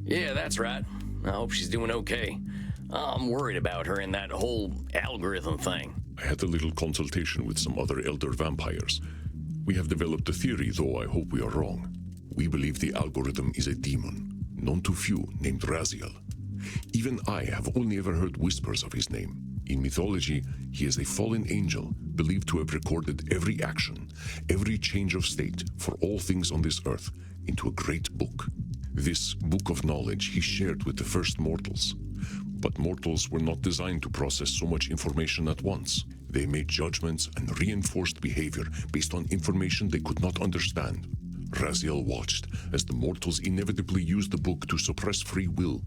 Yeah, that's right. I hope she's doing okay. I'm worried about her and that whole algorithm thing. I had a little consultation with some other elder vampires. We have developed a theory, though I hope we are wrong. We believe the algorithm is a demon, known to few, named Raziel. Even I have only ever heard whispers of his name. In mythology, he is a fallen angel, believed to have recorded every action, every change of state for all things on this earth into a great book. This book of knowledge he shared with the first mortals. But mortals were not designed to process so much information at once. They made judgments and reinforced behavior based on information they could not understand. Raziel watched as the mortals inevitably used the book to suppress free will,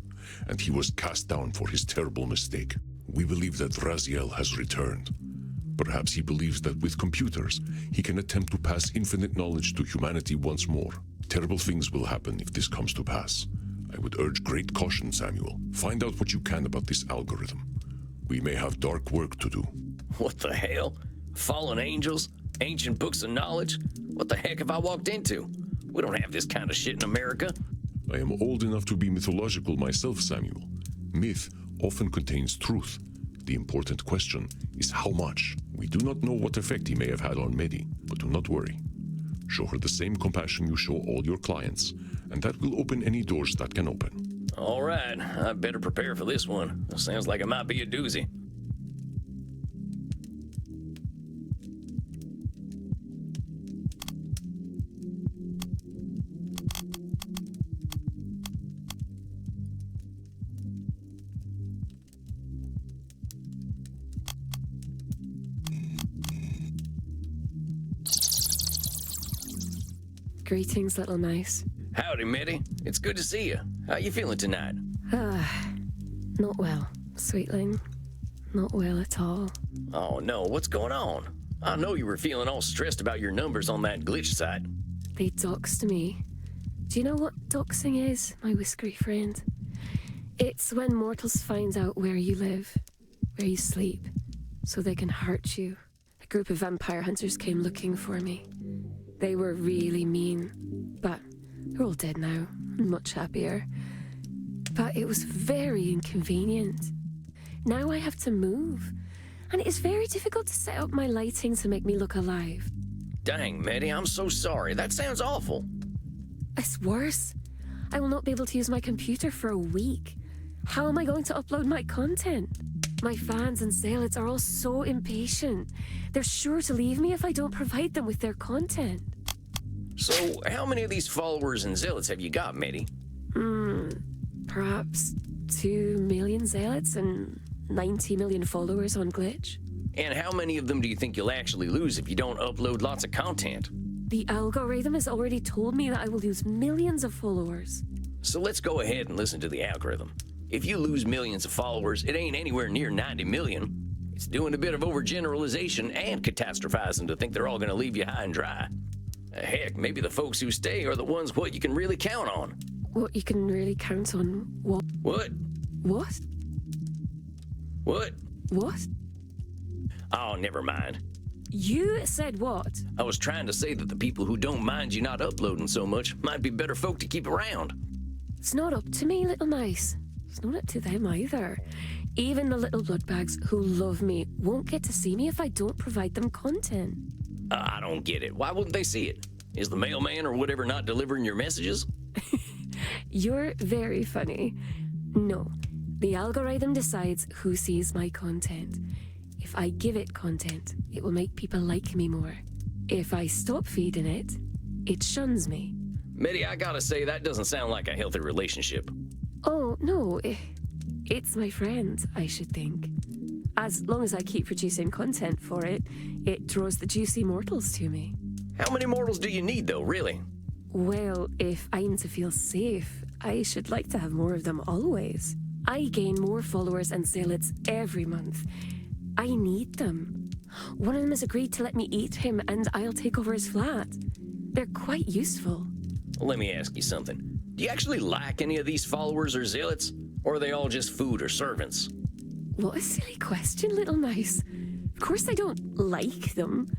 and he was cast down for his terrible mistake. We believe that Raziel has returned. Perhaps he believes that with computers, he can attempt to pass infinite knowledge to humanity once more. Terrible things will happen if this comes to pass. I would urge great caution, Samuel. Find out what you can about this algorithm. We may have dark work to do. What the hell? Fallen angels? Ancient books of knowledge? What the heck have I walked into? We don't have this kind of shit in America. I am old enough to be mythological myself, Samuel. Myth often contains truth. The important question is how much. We do not know what effect he may have had on Medi, but do not worry. Show her the same compassion you show all your clients, and that will open any doors that can open. All right, I better prepare for this one. Sounds like it might be a doozy. Greetings, little mouse. Howdy, Mitty. It's good to see you. How you feeling tonight? Not well, sweetling. Not well at all. Oh no, what's going on? I know you were feeling all stressed about your numbers on that glitch site. They doxed me. Do you know what doxing is, my whiskery friend? It's when mortals find out where you live, where you sleep, so they can hurt you. A group of vampire hunters came looking for me. They were really mean, but they're all dead now. I'm much happier. But it was very inconvenient. Now I have to move, and it is very difficult to set up my lighting to make me look alive. Dang, Mitty, I'm so sorry. That sounds awful. It's worse. I will not be able to use my computer for a week. How am I going to upload my content? My fans and zealots are all so impatient. They're sure to leave me if I don't provide them with their content. So, how many of these followers and zealots have you got, Mitty? Perhaps 2 million zealots and 90 million followers on Glitch. And how many of them do you think you'll actually lose if you don't upload lots of content? The algorithm has already told me that I will lose millions of followers. So let's go ahead and listen to the algorithm. If you lose millions of followers, it ain't anywhere near 90 million. It's doing a bit of overgeneralization and catastrophizing to think they're all gonna leave you high and dry. Heck, maybe the folks who stay are the ones what you can really count on. What you can really count on what? What? What? What? What? Oh, never mind. You said what? I was trying to say that the people who don't mind you not uploading so much might be better folk to keep around. It's not up to me, little mice. It's not up to them either. Even the little bloodbags who love me won't get to see me if I don't provide them content. I don't get it. Why wouldn't they see it? Is the mailman or whatever not delivering your messages? You're very funny. No, the algorithm decides who sees my content. If I give it content, it will make people like me more. If I stop feeding it, it shuns me. Mitty, I gotta say, that doesn't sound like a healthy relationship. Oh, no, it's my friend, I should think. As long as I keep producing content for it, it draws the juicy mortals to me. How many mortals do you need, though, really? Well, if I'm to feel safe, I should like to have more of them always. I gain more followers and zealots every month. I need them. One of them has agreed to let me eat him, and I'll take over his flat. They're quite useful. Let me ask you something. Do you actually like any of these followers or zealots? Or are they all just food or servants? What a silly question, little mouse. Of course I don't like them.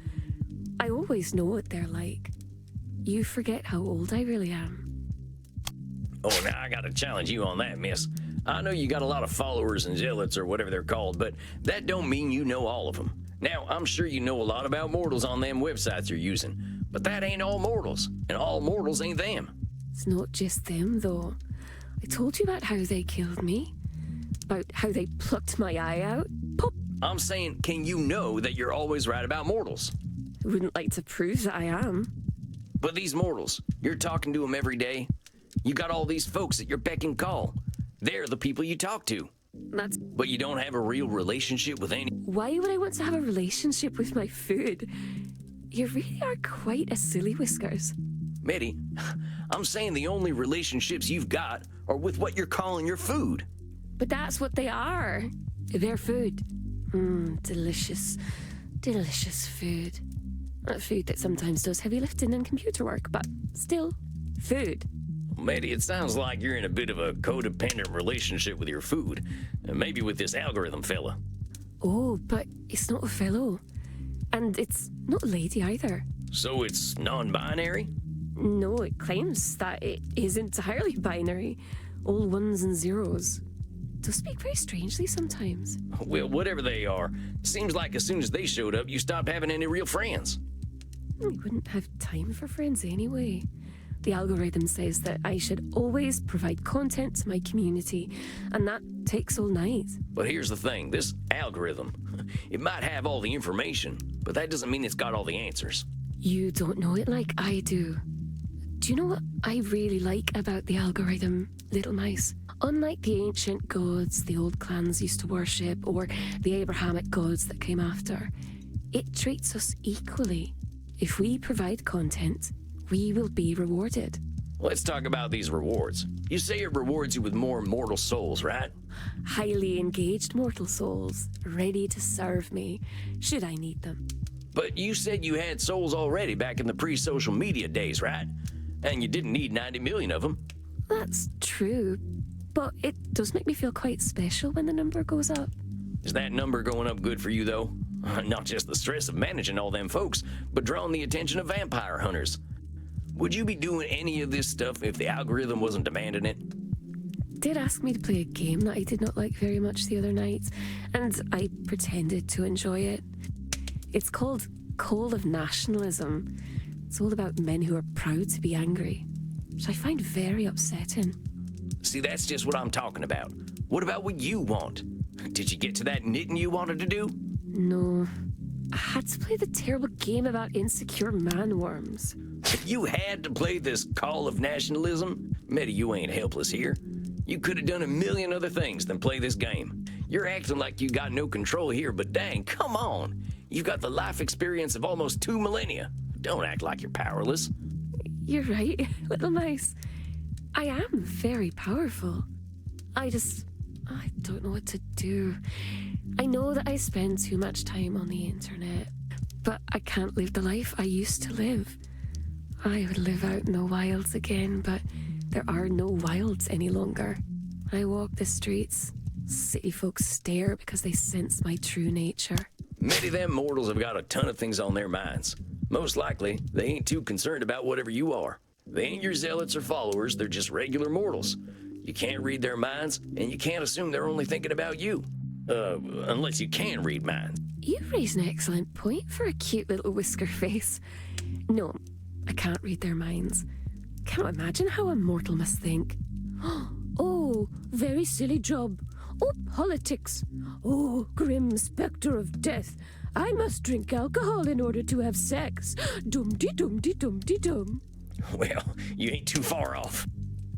I always know what they're like. You forget how old I really am. Oh, now I gotta challenge you on that, miss. I know you got a lot of followers and zealots or whatever they're called, but that don't mean you know all of them. Now, I'm sure you know a lot about mortals on them websites you're using, but that ain't all mortals, and all mortals ain't them. It's not just them, though. I told you about how they killed me, about how they plucked my eye out. Pop! I'm saying, can you know that you're always right about mortals? I wouldn't like to prove that I am. But these mortals, you're talking to them every day. You got all these folks at your beck and call. They're the people you talk to. That's But you don't have a real relationship with any. why would I want to have a relationship with my food? You really are quite a silly Whiskers. Mitty, I'm saying the only relationships you've got are with what you're calling your food. But that's what they are. They're food. Delicious, delicious food. A food that sometimes does heavy lifting and computer work, but still, food. Mitty, it sounds like you're in a bit of a codependent relationship with your food. And maybe with this algorithm fella. Oh, but it's not a fellow. And it's not a lady either. So it's non-binary? No, it claims that it is entirely binary. All ones and zeros. They'll speak very strangely sometimes. Well, whatever they are, seems like as soon as they showed up, you stopped having any real friends. We wouldn't have time for friends anyway. The algorithm says that I should always provide content to my community, and that takes all night. But here's the thing, this algorithm, it might have all the information, but that doesn't mean it's got all the answers. You don't know it like I do. Do you know what I really like about the algorithm, Little Mice? Unlike the ancient gods the old clans used to worship, or the Abrahamic gods that came after, it treats us equally. If we provide content, we will be rewarded. Let's talk about these rewards. You say it rewards you with more mortal souls, right? Highly engaged mortal souls, ready to serve me, should I need them. But you said you had souls already back in the pre-social media days, right? And you didn't need 90 million of them. That's true, but it does make me feel quite special when the number goes up. Is that number going up good for you, though? Not just the stress of managing all them folks, but drawing the attention of vampire hunters. Would you be doing any of this stuff if the algorithm wasn't demanding it? Did ask me to play a game that I did not like very much the other night, and I pretended to enjoy it. It's called Call of Nationalism. It's all about men who are proud to be angry, which I find very upsetting. See, that's just what I'm talking about. What about what you want? Did you get to that knitting you wanted to do? No, I had to play the terrible game about insecure man-worms. You had to play this Call of Nationalism? Mitty, you ain't helpless here. You could have done a million other things than play this game. You're acting like you got no control here, but dang, come on. You've got the life experience of almost 2 millennia. Don't act like you're powerless. You're right, Little Mice. I am very powerful. I don't know what to do. I know that I spend too much time on the internet, but I can't live the life I used to live. I would live out in the wilds again, but there are no wilds any longer. When I walk the streets, city folks stare because they sense my true nature. Many of them mortals have got a ton of things on their minds. Most likely, they ain't too concerned about whatever you are. They ain't your zealots or followers, they're just regular mortals. You can't read their minds, and you can't assume they're only thinking about you. Unless you can read minds. You raise an excellent point for a cute little whisker face. No, I can't read their minds. Cannot imagine how a mortal must think. Oh, very silly job. Oh, politics. Oh, grim spectre of death. I must drink alcohol in order to have sex. Dum-de-dum-de-dum-de-dum. Well, you ain't too far off.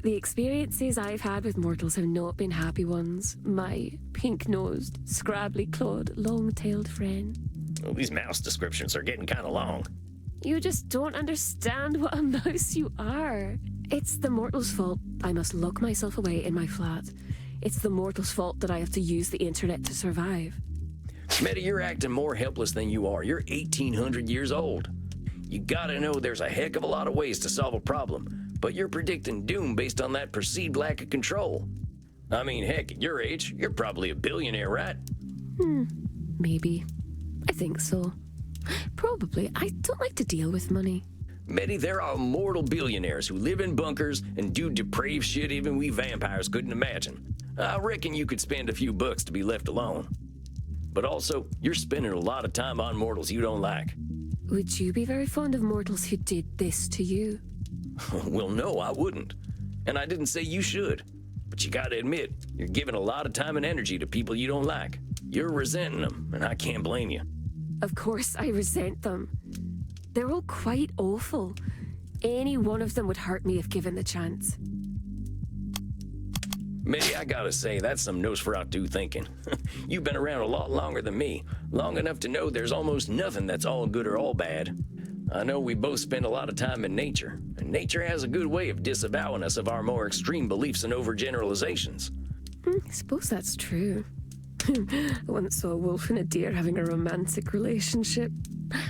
The experiences I've had with mortals have not been happy ones. My pink-nosed, scrabbly-clawed, long-tailed friend. Well, these mouse descriptions are getting kind of long. You just don't understand what a mouse you are. It's the mortal's fault I must lock myself away in my flat. It's the mortal's fault that I have to use the internet to survive. Meta, you're acting more helpless than you are. You're 1,800 years old. You gotta know there's a heck of a lot of ways to solve a problem, but you're predicting doom based on that perceived lack of control. I mean, heck, at your age, you're probably a billionaire, right? Maybe. I think so. Probably. I don't like to deal with money. Medi, there are immortal billionaires who live in bunkers and do depraved shit even we vampires couldn't imagine. I reckon you could spend a few bucks to be left alone. But also, you're spending a lot of time on mortals you don't like. Would you be very fond of mortals who did this to you? Well, no, I wouldn't. And I didn't say you should. But you gotta admit, you're giving a lot of time and energy to people you don't like. You're resenting them, and I can't blame you. Of course I resent them. They're all quite awful. Any one of them would hurt me if given the chance. Medi, I gotta say, that's some Nosferatu thinking. You've been around a lot longer than me, long enough to know there's almost nothing that's all good or all bad. I know we both spend a lot of time in nature, and nature has a good way of disavowing us of our more extreme beliefs and overgeneralizations. I suppose that's true. I once saw a wolf and a deer having a romantic relationship.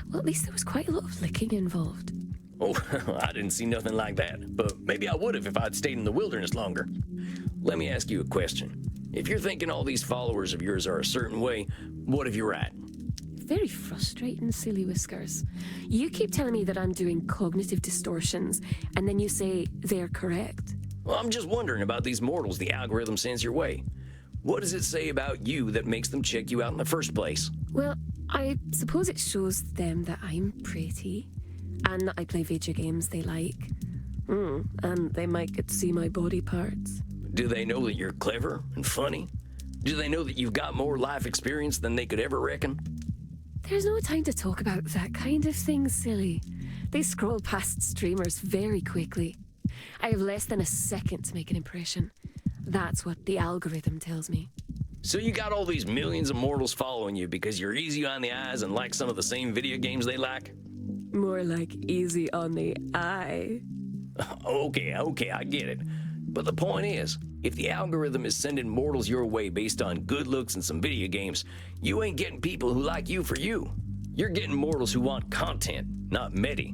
Well, at least there was quite a lot of licking involved. Oh, I didn't see nothing like that, but maybe I would have if I'd stayed in the wilderness longer. Let me ask you a question. If you're thinking all these followers of yours are a certain way, what if you're right? Very frustrating, Silly Whiskers. You keep telling me that I'm doing cognitive distortions, and then you say they're correct. Well, I'm just wondering about these mortals the algorithm sends your way. What does it say about you that makes them check you out in the first place? Well, I suppose it shows them that I'm pretty, and that I play video games they like. And they might get to see my body parts. Do they know that you're clever and funny? Do they know that you've got more life experience than they could ever reckon? There's no time to talk about that kind of thing, Silly. They scroll past streamers very quickly. I have less than a second to make an impression. That's what the algorithm tells me. So you got all these millions of mortals following you because you're easy on the eyes and like some of the same video games they like? More like easy on the eye. Okay, I get it. But the point is, if the algorithm is sending mortals your way based on good looks and some video games, you ain't getting people who like you for you. You're getting mortals who want content, not Medi.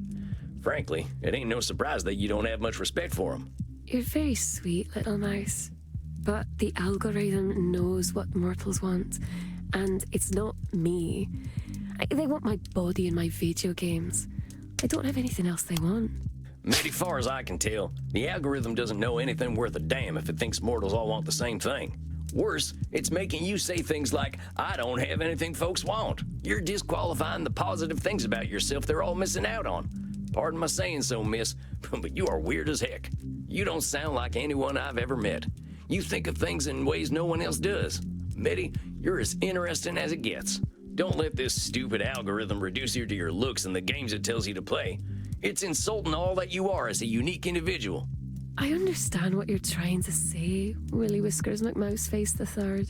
Frankly, it ain't no surprise that you don't have much respect for them. You're very sweet, little mouse. But the algorithm knows what mortals want, and it's not me. They want my body and my video games. I don't have anything else they want. Medi, far as I can tell, the algorithm doesn't know anything worth a damn if it thinks mortals all want the same thing. Worse, it's making you say things like, I don't have anything folks want. You're disqualifying the positive things about yourself they're all missing out on. Pardon my saying so, miss, but you are weird as heck. You don't sound like anyone I've ever met. You think of things in ways no one else does. Medi, you're as interesting as it gets. Don't let this stupid algorithm reduce you to your looks and the games it tells you to play. It's insulting all that you are as a unique individual. I understand what you're trying to say, Willy Whiskers McMouseface III,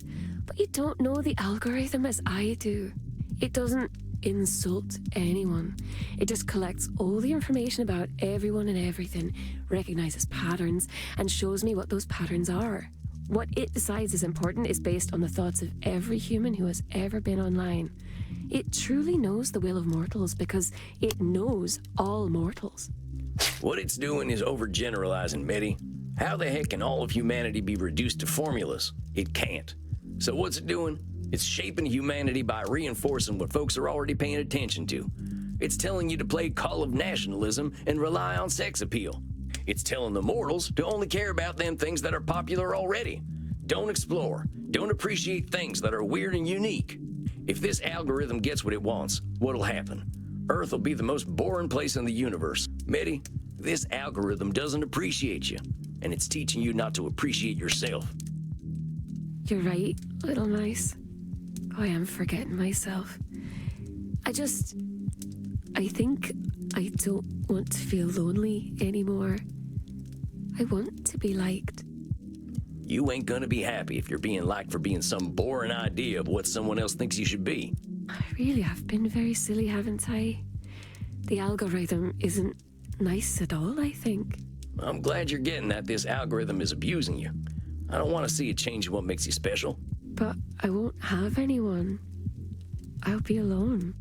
but you don't know the algorithm as I do. It doesn't insult anyone. It just collects all the information about everyone and everything, recognizes patterns, and shows me what those patterns are. What it decides is important is based on the thoughts of every human who has ever been online. It truly knows the will of mortals because it knows all mortals. What it's doing is overgeneralizing, Medi. How the heck can all of humanity be reduced to formulas? It can't. So what's it doing? It's shaping humanity by reinforcing what folks are already paying attention to. It's telling you to play Call of Nationalism and rely on sex appeal. It's telling the mortals to only care about them things that are popular already. Don't explore. Don't appreciate things that are weird and unique. If this algorithm gets what it wants, what'll happen? Earth will be the most boring place in the universe. Medi, this algorithm doesn't appreciate you, and it's teaching you not to appreciate yourself. You're right, little mice. I am forgetting myself. I think I don't want to feel lonely anymore. I want to be liked. You ain't gonna be happy if you're being liked for being some boring idea of what someone else thinks you should be. I really have been very silly, haven't I? The algorithm isn't nice at all, I think. I'm glad you're getting that this algorithm is abusing you. I don't want to see it change what makes you special. But I won't have anyone. I'll be alone.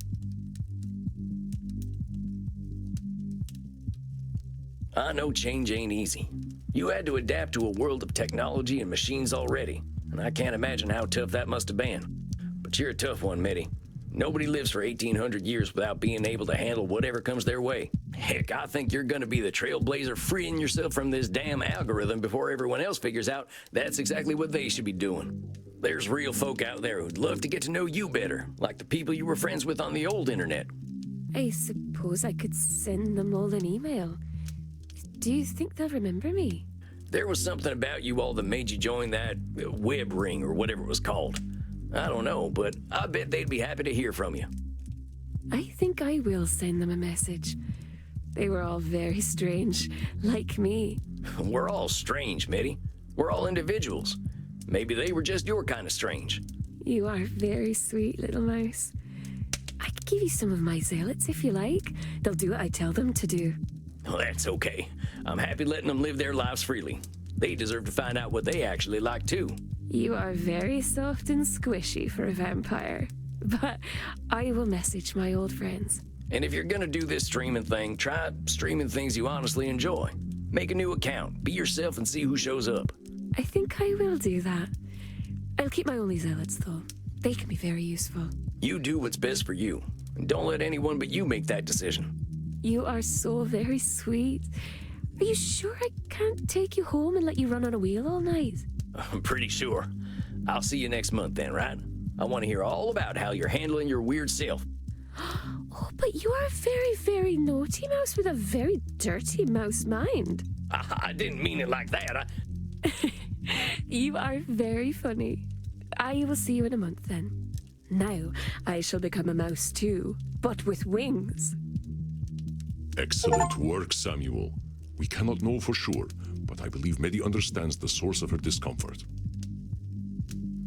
I know change ain't easy. You had to adapt to a world of technology and machines already, and I can't imagine how tough that must have been. But you're a tough one, Medi. Nobody lives for 1,800 years without being able to handle whatever comes their way. Heck, I think you're gonna be the trailblazer freeing yourself from this damn algorithm before everyone else figures out that's exactly what they should be doing. There's real folk out there who'd love to get to know you better, like the people you were friends with on the old internet. I suppose I could send them all an email. Do you think they'll remember me? There was something about you all that made you join that web ring or whatever it was called. I don't know, but I bet they'd be happy to hear from you. I think I will send them a message. They were all very strange, like me. We're all strange, Mitty. We're all individuals. Maybe they were just your kind of strange. You are very sweet, little mouse. I could give you some of my zealots if you like. They'll do what I tell them to do. Well, that's okay. I'm happy letting them live their lives freely. They deserve to find out what they actually like, too. You are very soft and squishy for a vampire. But I will message my old friends. And if you're gonna do this streaming thing, try streaming things you honestly enjoy. Make a new account, be yourself, and see who shows up. I think I will do that. I'll keep my only zealots, though. They can be very useful. You do what's best for you. And don't let anyone but you make that decision. You are so very sweet. Are you sure I can't take you home and let you run on a wheel all night? I'm pretty sure. I'll see you next month then, right? I want to hear all about how you're handling your weird self. Oh, but you are a very, very naughty mouse with a very dirty mouse mind. I didn't mean it like that. You are very funny. I will see you in a month then. Now I shall become a mouse too, but with wings. Excellent work, Samuel. We cannot know for sure, but I believe Medi understands the source of her discomfort.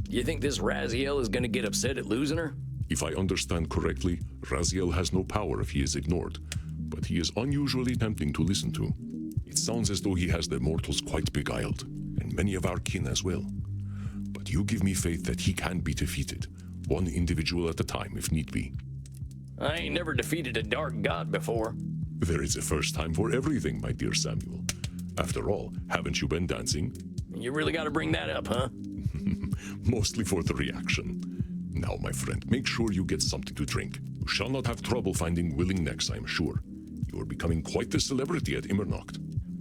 You think this Raziel is gonna get upset at losing her? If I understand correctly, Raziel has no power if he is ignored, but he is unusually tempting to listen to. It sounds as though he has the mortals quite beguiled, and many of our kin as well. But you give me faith that he can be defeated, one individual at a time if need be. I ain't never defeated a dark god before. There is a first time for everything, my dear Samuel. After all, haven't you been dancing? You really gotta bring that up, huh? Mostly for the reaction. Now, my friend, make sure you get something to drink. You shall not have trouble finding willing necks, I am sure. You are becoming quite the celebrity at Immernacht.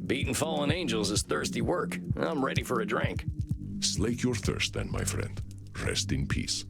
Beating fallen angels is thirsty work. I'm ready for a drink. Slake your thirst then, my friend. Rest in peace.